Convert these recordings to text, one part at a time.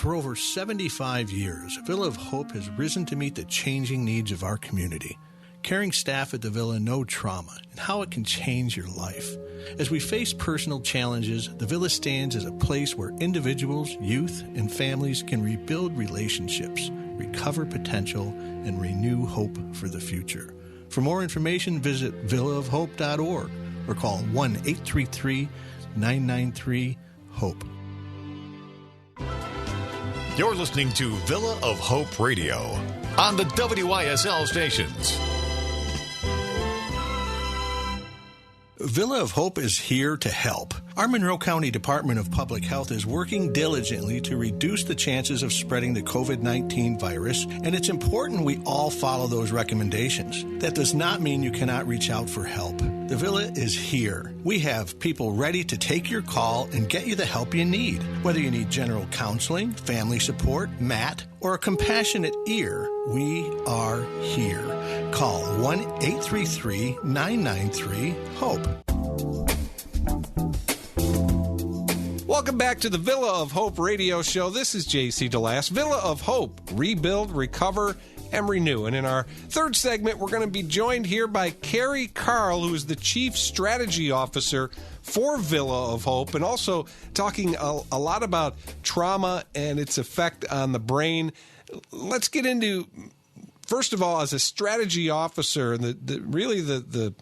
For over 75 years, Villa of Hope has risen to meet the changing needs of our community. Caring staff at the Villa know trauma and how it can change your life. As we face personal challenges, the Villa stands as a place where individuals, youth, and families can rebuild relationships, recover potential, and renew hope for the future. For more information, visit villaofhope.org or call 1-833-993-HOPE. You're listening to Villa of Hope Radio on the WYSL stations. Villa of Hope is here to help. Our Monroe County Department of Public Health is working diligently to reduce the chances of spreading the COVID-19 virus, and it's important we all follow those recommendations. That does not mean you cannot reach out for help. The Villa is here. We have people ready to take your call and get you the help you need. Whether you need general counseling, family support, MAT, or a compassionate ear, we are here. Call 1-833-993-HOPE. Welcome back to the Villa of Hope radio show. This is J.C. DeLast. Villa of Hope, rebuild, recover, and renew. And in our third segment, we're going to be joined here by Carrie Carl, who is the Chief Strategy Officer for Villa of Hope, and also talking a lot about trauma and its effect on the brain. Let's get into, first of all, as a strategy officer, the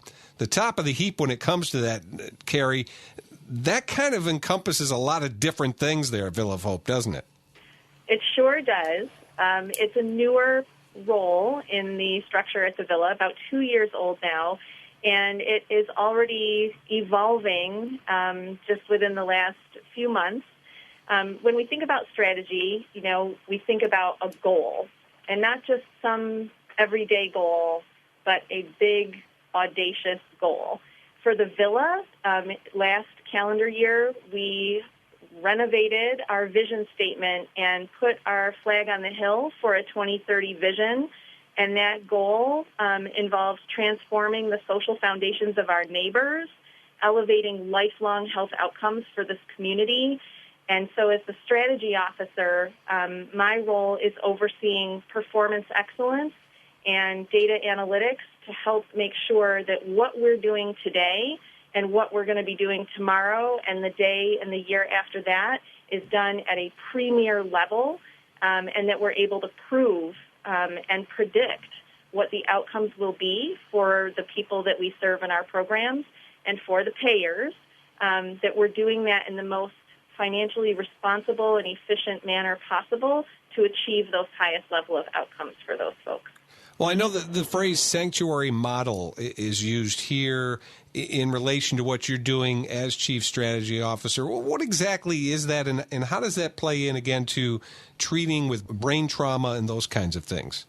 top of the heap when it comes to that, Carrie, that kind of encompasses a lot of different things there at Villa of Hope, doesn't it? It sure does. It's a newer role in the structure at the Villa, about 2 years old now, and it is already evolving just within the last few months. When we think about strategy, we think about a goal, and not just some everyday goal, but a big, audacious goal. For the Villa, last calendar year, we renovated our vision statement and put our flag on the hill for a 2030 vision. And that goal involves transforming the social foundations of our neighbors, elevating lifelong health outcomes for this community. And so as the strategy officer, my role is overseeing performance excellence and data analytics to help make sure that what we're doing today and what we're going to be doing tomorrow and the day and the year after that is done at a premier level, and that we're able to prove and predict what the outcomes will be for the people that we serve in our programs and for the payers, that we're doing that in the most financially responsible and efficient manner possible to achieve those highest level of outcomes for those folks. Well, I know that the phrase sanctuary model is used here in relation to what you're doing as Chief Strategy Officer. Well, what exactly is that, and how does that play in, again, to treating with brain trauma and those kinds of things?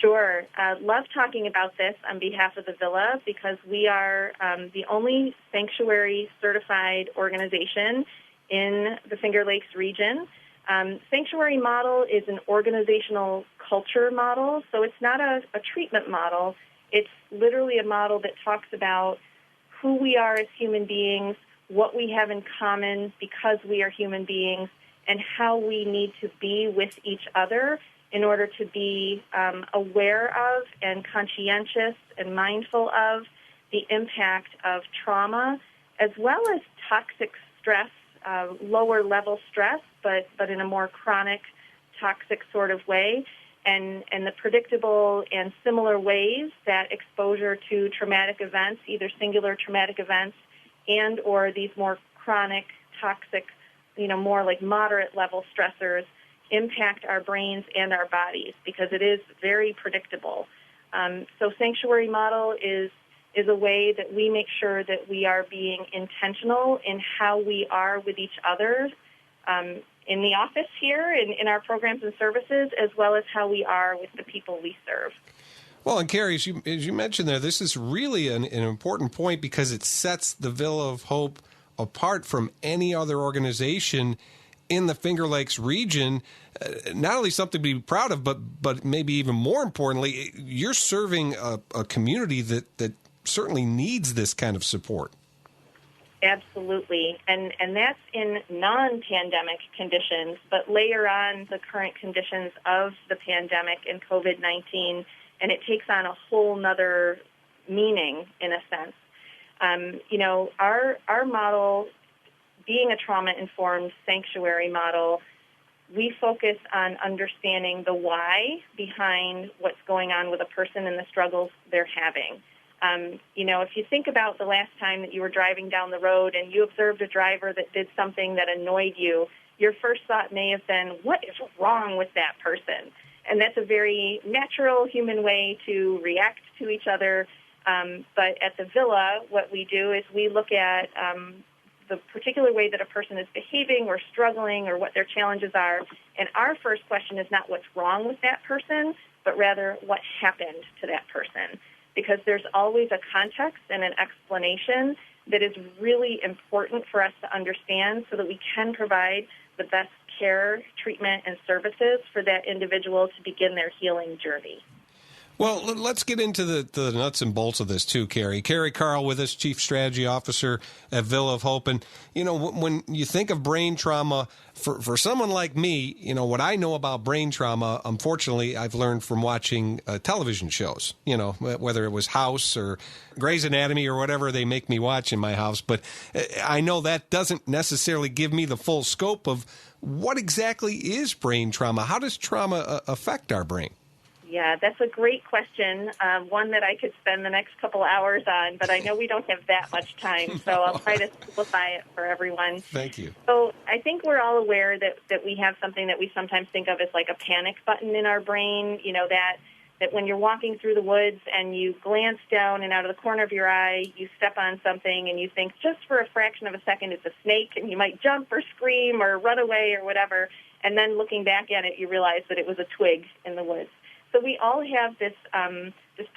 Sure. Love talking about this on behalf of the Villa because we are the only sanctuary certified organization in the Finger Lakes region. Sanctuary model is an organizational culture model, so it's not a treatment model. It's literally a model that talks about who we are as human beings, what we have in common because we are human beings, and how we need to be with each other in order to be aware of and conscientious and mindful of the impact of trauma, as well as toxic stress, lower level stress, but in a more chronic, toxic sort of way, and the predictable and similar ways that exposure to traumatic events, either singular traumatic events and or these more chronic, toxic, more like moderate level stressors impact our brains and our bodies because it is very predictable. So sanctuary model is a way that we make sure that we are being intentional in how we are with each other in the office here, in our programs and services, as well as how we are with the people we serve. Well, and Carrie, as you mentioned there, this is really an important point because it sets the Villa of Hope apart from any other organization in the Finger Lakes region. Not only something to be proud of, but maybe even more importantly, you're serving a community that certainly needs this kind of support. Absolutely. And that's in non-pandemic conditions, but layer on the current conditions of the pandemic and COVID-19, and it takes on a whole nother meaning in a sense. Our model, being a trauma-informed sanctuary model, we focus on understanding the why behind what's going on with a person and the struggles they're having. If you think about the last time that you were driving down the road and you observed a driver that did something that annoyed you, your first thought may have been, what is wrong with that person? And that's a very natural human way to react to each other. But at the Villa, what we do is we look at the particular way that a person is behaving or struggling or what their challenges are. And our first question is not what's wrong with that person, but rather what happened to that person. Because there's always a context and an explanation that is really important for us to understand so that we can provide the best care, treatment, and services for that individual to begin their healing journey. Well, let's get into the nuts and bolts of this, too, Carrie. Carrie Carl with us, Chief Strategy Officer at Villa of Hope. And, when you think of brain trauma, for someone like me, what I know about brain trauma, unfortunately, I've learned from watching television shows, whether it was House or Grey's Anatomy or whatever they make me watch in my house. But I know that doesn't necessarily give me the full scope of what exactly is brain trauma. How does trauma affect our brain? Yeah, that's a great question, one that I could spend the next couple hours on, but I know we don't have that much time, so I'll try to simplify it for everyone. Thank you. So I think we're all aware that we have something that we sometimes think of as like a panic button in our brain, that when you're walking through the woods and you glance down and out of the corner of your eye, you step on something and you think just for a fraction of a second it's a snake, and you might jump or scream or run away or whatever, and then looking back at it, you realize that it was a twig in the woods. So we all have this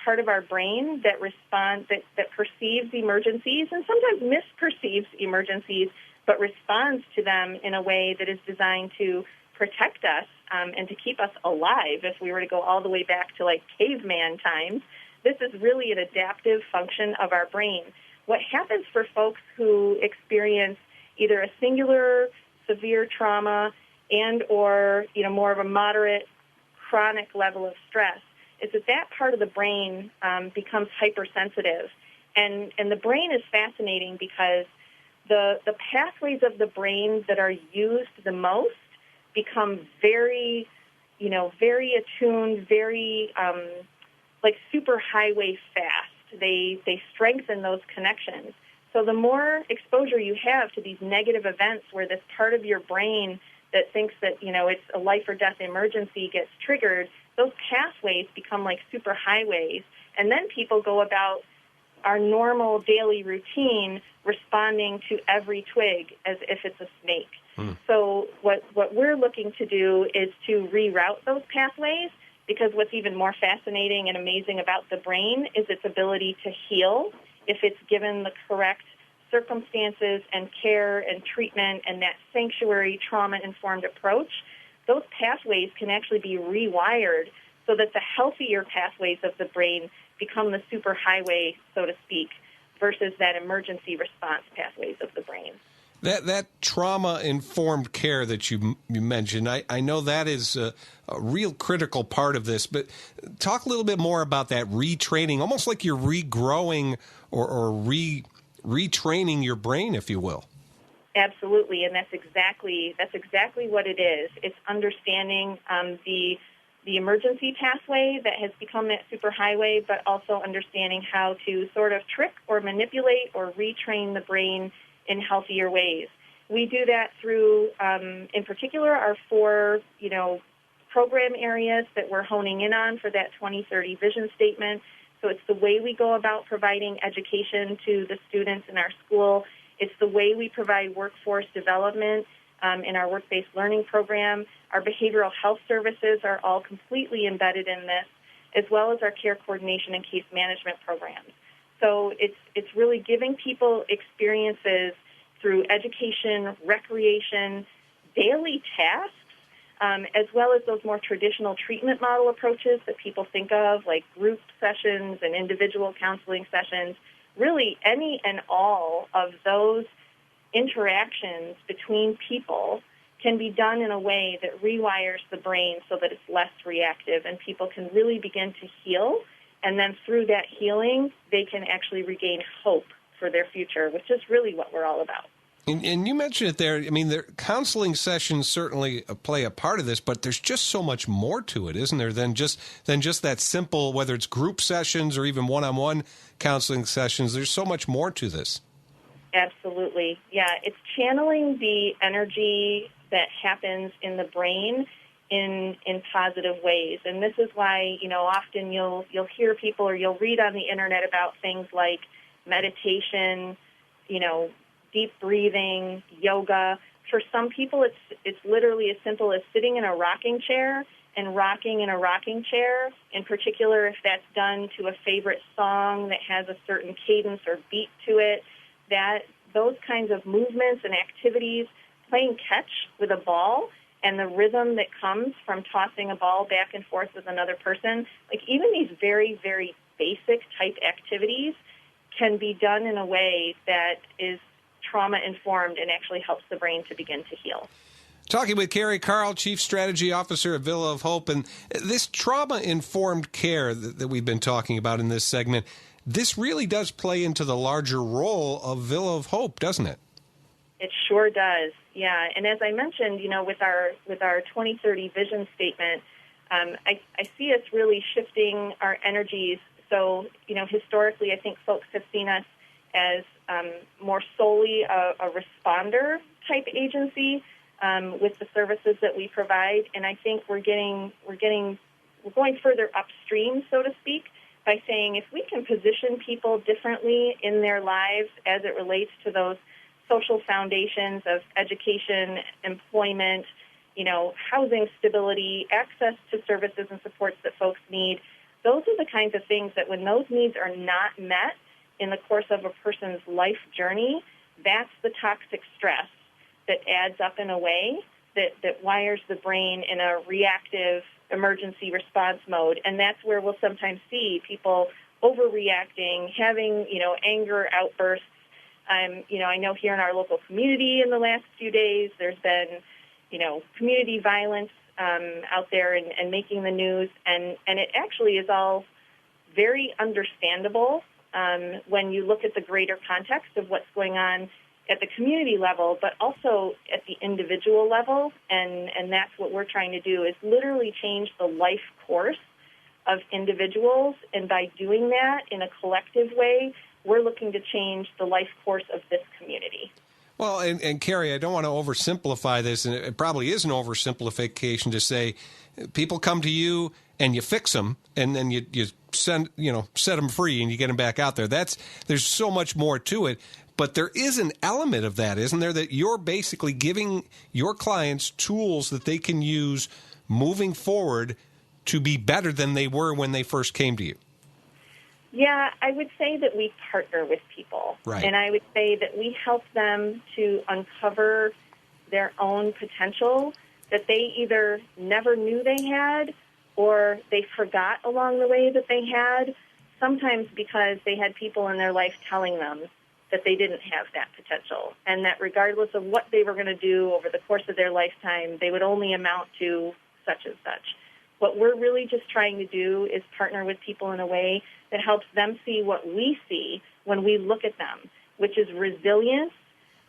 part of our brain that responds, that perceives emergencies and sometimes misperceives emergencies, but responds to them in a way that is designed to protect us and to keep us alive. If we were to go all the way back to like caveman times, this is really an adaptive function of our brain. What happens for folks who experience either a singular severe trauma and or more of a moderate chronic level of stress is that part of the brain becomes hypersensitive. And the brain is fascinating because the pathways of the brain that are used the most become very attuned, very like superhighway fast. They strengthen those connections. So the more exposure you have to these negative events where this part of your brain that thinks that, it's a life or death emergency gets triggered, those pathways become like superhighways. And then people go about our normal daily routine responding to every twig as if it's a snake. So what we're looking to do is to reroute those pathways, because what's even more fascinating and amazing about the brain is its ability to heal if it's given the correct circumstances and care and treatment and that sanctuary trauma-informed approach. Those pathways can actually be rewired so that the healthier pathways of the brain become the superhighway, so to speak, versus that emergency response pathways of the brain. That trauma-informed care that you mentioned, I know that is a real critical part of this, but talk a little bit more about that retraining, almost like you're regrowing or retraining your brain, if you will. Absolutely, and that's exactly what it is. It's understanding the emergency pathway that has become that superhighway, but also understanding how to sort of trick or manipulate or retrain the brain in healthier ways. We do that through, in particular, our 4, program areas that we're honing in on for that 2030 vision statement. So it's the way we go about providing education to the students in our school. It's the way we provide workforce development in our work-based learning program. Our behavioral health services are all completely embedded in this, as well as our care coordination and case management programs. So it's really giving people experiences through education, recreation, daily tasks, as well as those more traditional treatment model approaches that people think of, like group sessions and individual counseling sessions, really any and all of those interactions between people can be done in a way that rewires the brain so that it's less reactive and people can really begin to heal. And then through that healing, they can actually regain hope for their future, which is really what we're all about. And you mentioned it there. I mean, counseling sessions certainly play a part of this, but there's just so much more to it, isn't there, than just that simple, whether it's group sessions or even one-on-one counseling sessions. There's so much more to this. Absolutely. Yeah, it's channeling the energy that happens in the brain in positive ways. And this is why, often you'll hear people or you'll read on the internet about things like meditation, deep breathing, yoga. For some people, it's literally as simple as sitting in a rocking chair and rocking in a rocking chair, in particular if that's done to a favorite song that has a certain cadence or beat to it, those kinds of movements and activities, playing catch with a ball and the rhythm that comes from tossing a ball back and forth with another person, like even these very, very basic type activities can be done in a way that is trauma-informed and actually helps the brain to begin to heal. Talking with Carrie Carl, Chief Strategy Officer at Villa of Hope, and this trauma-informed care that we've been talking about in this segment, this really does play into the larger role of Villa of Hope, doesn't it? It sure does, yeah. And as I mentioned, with our 2030 vision statement, I see us really shifting our energies. So, historically, I think folks have seen us as more solely a responder type agency with the services that we provide, and I think we're going further upstream, so to speak, by saying if we can position people differently in their lives as it relates to those social foundations of education, employment, housing stability, access to services and supports that folks need, those are the kinds of things that when those needs are not met in the course of a person's life journey, that's the toxic stress that adds up in a way that wires the brain in a reactive emergency response mode. And that's where we'll sometimes see people overreacting, having, anger outbursts. I know here in our local community in the last few days, there's been, community violence out there and making the news. And it actually is all very understandable when you look at the greater context of what's going on at the community level, but also at the individual level. And that's what we're trying to do, is literally change the life course of individuals. And by doing that in a collective way, we're looking to change the life course of this community. Well, and Carrie, I don't want to oversimplify this, and it probably is an oversimplification to say people come to you and you fix them, and then you set them free and you get them back out there. There's so much more to it, but there is an element of that, isn't there, that you're basically giving your clients tools that they can use moving forward to be better than they were when they first came to you. Yeah, I would say that we partner with people. Right. And I would say that we help them to uncover their own potential that they either never knew they had or they forgot along the way that they had, sometimes because they had people in their life telling them that they didn't have that potential, and that regardless of what they were going to do over the course of their lifetime, they would only amount to such and such. What we're really just trying to do is partner with people in a way that helps them see what we see when we look at them, which is resilience,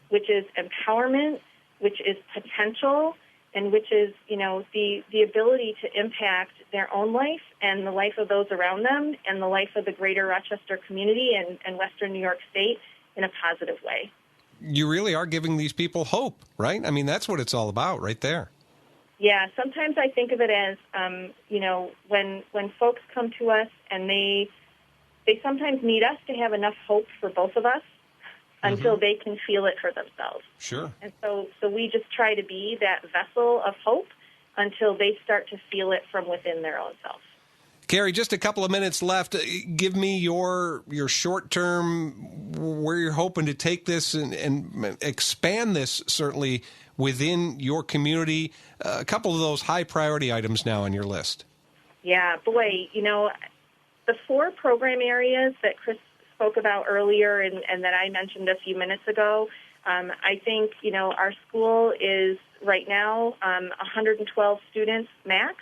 which is empowerment, which is potential, and which is, the ability to impact their own life and the life of those around them and the life of the greater Rochester community and Western New York State in a positive way. You really are giving these people hope, right? I mean, that's what it's all about right there. Yeah, sometimes I think of it as, when folks come to us and they sometimes need us to have enough hope for both of us until they can feel it for themselves. Sure. And so we just try to be that vessel of hope until they start to feel it from within their own self. Carrie, just a couple of minutes left. Give me your short term, where you're hoping to take this and expand this, certainly, within your community. A couple of those high priority items now on your list. Yeah, boy, the 4 program areas that Chris spoke about earlier and that I mentioned a few minutes ago. I think, our school is right now 112 students max.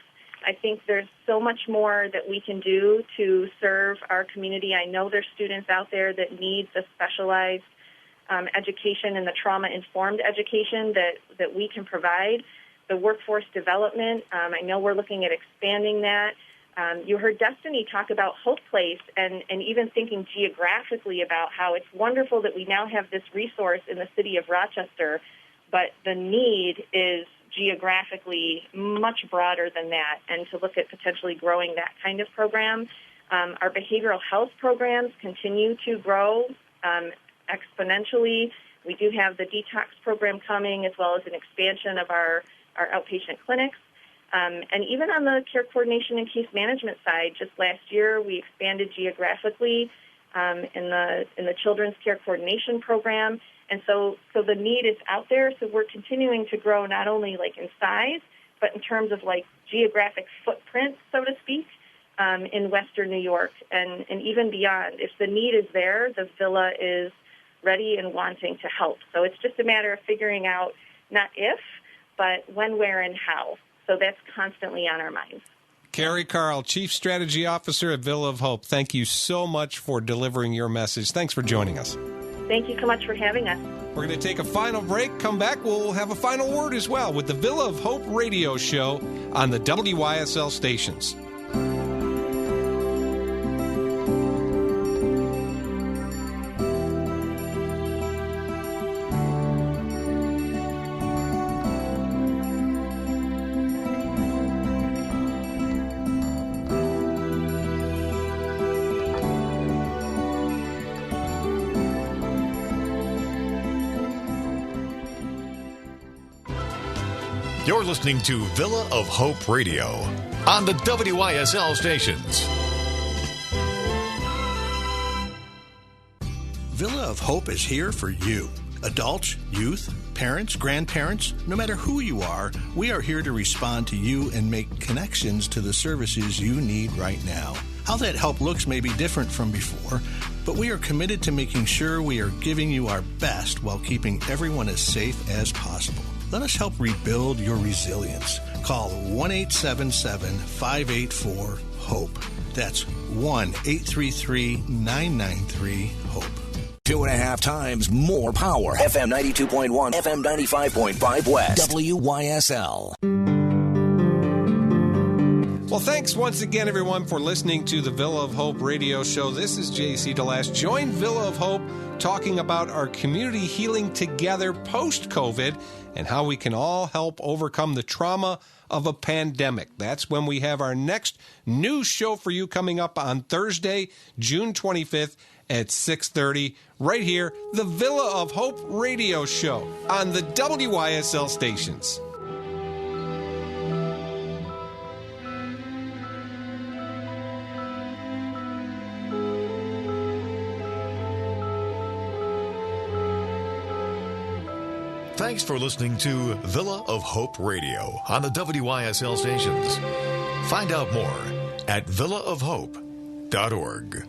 I think there's so much more that we can do to serve our community. I know there's students out there that need the specialized education and the trauma-informed education that we can provide. The workforce development, I know we're looking at expanding that. You heard Destiny talk about Hope Place and even thinking geographically about how it's wonderful that we now have this resource in the city of Rochester, but the need is geographically much broader than that, and to look at potentially growing that kind of program. Our behavioral health programs continue to grow exponentially. We do have the detox program coming, as well as an expansion of our outpatient clinics. And even on the care coordination and case management side, just last year we expanded geographically in the children's care coordination program. And so the need is out there. So we're continuing to grow not only like in size, but in terms of like geographic footprint, so to speak, in Western New York and even beyond. If the need is there, the Villa is ready and wanting to help. So it's just a matter of figuring out not if, but when, where, and how. So that's constantly on our minds. Carrie Carl, Chief Strategy Officer at Villa of Hope, thank you so much for delivering your message. Thanks for joining us. Thank you so much for having us. We're going to take a final break. Come back. We'll have a final word as well with the Villa of Hope radio show on the WYSL stations. You're listening to Villa of Hope Radio on the WYSL stations. Villa of Hope is here for you. Adults, youth, parents, grandparents, no matter who you are, we are here to respond to you and make connections to the services you need right now. How that help looks may be different from before, but we are committed to making sure we are giving you our best while keeping everyone as safe as possible. Let us help rebuild your resilience. Call 1-877-584-HOPE. That's 1-833-993-HOPE. 2.5 times more power. FM 92.1, FM 95.5 West. WYSL. Well, thanks once again, everyone, for listening to the Villa of Hope radio show. This is J.C. DeLast. Join Villa of Hope talking about our community healing together post-COVID and how we can all help overcome the trauma of a pandemic. That's when we have our next new show for you coming up on Thursday, June 25th at 6:30, right here, the Villa of Hope radio show on the WYSL stations. Thanks for listening to Villa of Hope Radio on the WYSL stations. Find out more at villaofhope.org.